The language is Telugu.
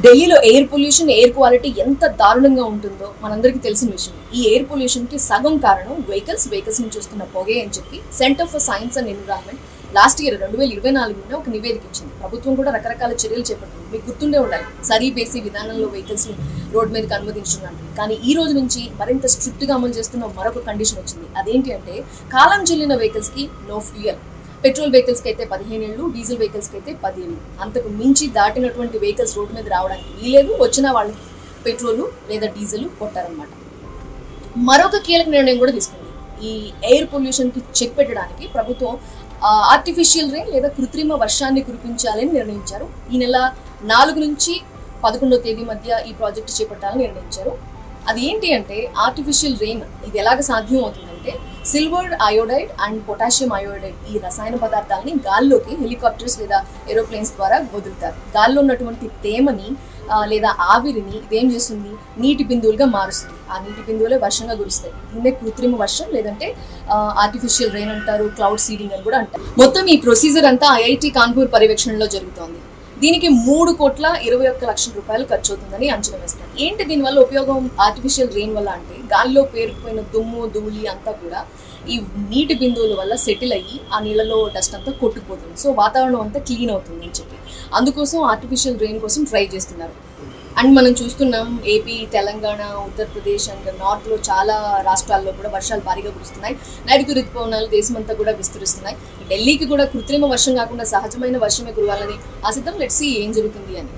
ఢిల్లీలో ఎయిర్ పొల్యూషన్, ఎయిర్ క్వాలిటీ ఎంత దారుణంగా ఉంటుందో మనందరికీ తెలిసిన విషయం. ఈ ఎయిర్ పొల్యూషన్ కి సగం కారణం వెహికల్స్ నుంచి వస్తున్న పొగే అని చెప్పి centre for science and environment last year 2024 ఒక నివేదిక ఇచ్చింది. ప్రభుత్వం కూడా రకరకాల చర్యలు చేపట్టింది. మీకు గుర్తుండే ఉండాలి, సరీ బేసి విధానంలో వెహికల్స్ ని రోడ్ మీదకి అనుమతించున్నారు. కానీ ఈ రోజు నుంచి మరింత స్ట్రిక్ట్ గా అమలు చేస్తున్న మరొక కండిషన్ వచ్చింది. అదేంటి అంటే కాలం చెల్లిన వెహికల్స్ కి నో ఫ్యూయల్. పెట్రోల్ వెహికల్స్ కి అయితే 15 ఏళ్ళు, డీజిల్ వెహికల్స్ కి అయితే 10 ఏళ్ళు. అంతకు మించి దాటినటువంటి వెహికల్స్ రోడ్డు మీద రావడానికి వీలేదు. వచ్చిన వాళ్ళకి పెట్రోల్ లేదా డీజిల్ కొట్టారనమాట. మరొక కీలక నిర్ణయం కూడా తీసుకుంది. ఈ ఎయిర్ పొల్యూషన్ కి చెక్ పెట్టడానికి ప్రభుత్వం ఆర్టిఫిషియల్ రెయిన్ లేదా కృత్రిమ వర్షాన్ని కురిపించాలని నిర్ణయించారు. ఈ నెల 4 నుంచి 11వ తేదీ మధ్య ఈ ప్రాజెక్టు చేపట్టాలని నిర్ణయించారు. అది ఏంటి అంటే ఆర్టిఫిషియల్ రెయిన్. ఇది ఎలాగ సాధ్యం అవుతుందంటే silver iodide and potassium iodide ఈ రసాయన పదార్థాలని గాల్లోకి హెలికాప్టర్స్ లేదా ఏరోప్లేన్స్ ద్వారా వదులుతారు. గాల్లో ఉన్నటువంటి తేమని లేదా ఆవిరిని ఇదేం చేస్తుంది, నీటి బిందువులుగా మారుస్తుంది. ఆ నీటి బిందువులే వర్షంగా కురుస్తాయి. దీన్నే కృత్రిమ వర్షం లేదంటే ఆర్టిఫిషియల్ రెయిన్ అంటారు, క్లౌడ్ సీడింగ్ అని కూడా అంటారు. మొత్తం ఈ ప్రొసీజర్ అంతా ఐఐటి కాన్పూర్ పర్యవేక్షణలో జరుగుతోంది. దీనికి 3,21,00,00,000 రూపాయలు ఖర్చు అవుతుందని అంచనా వేస్తారు. ఏంటి దీనివల్ల ఉపయోగం ఆర్టిఫిషియల్ రెయిన్ వల్ల అంటే గాల్లో పేరుకుపోయిన దుమ్ము ధూళి అంతా కూడా ఈ నీటి బిందువుల వల్ల సెటిల్ అయ్యి ఆ నీళ్ళలో డస్ట్ అంతా కొట్టుకుపోతుంది. సో వాతావరణం అంతా క్లీన్ అవుతుంది అని చెప్పి అందుకోసం ఆర్టిఫిషియల్ రెయిన్ కోసం ట్రై చేస్తున్నారు. అండ్ మనం చూస్తున్నాం ఏపీ, తెలంగాణ, ఉత్తరప్రదేశ్ అండ్ నార్త్లో చాలా రాష్ట్రాల్లో కూడా వర్షాలు భారీగా కురుస్తున్నాయి. నైరుతి ఋతుపవనాలు దేశమంతా కూడా విస్తరిస్తున్నాయి. ఢిల్లీకి కూడా కృత్రిమ వర్షం కాకుండా సహజమైన వర్షమే కురవాలని ఆశిద్దాం. లెట్స్ సీ ఏం జరుగుతుంది అని.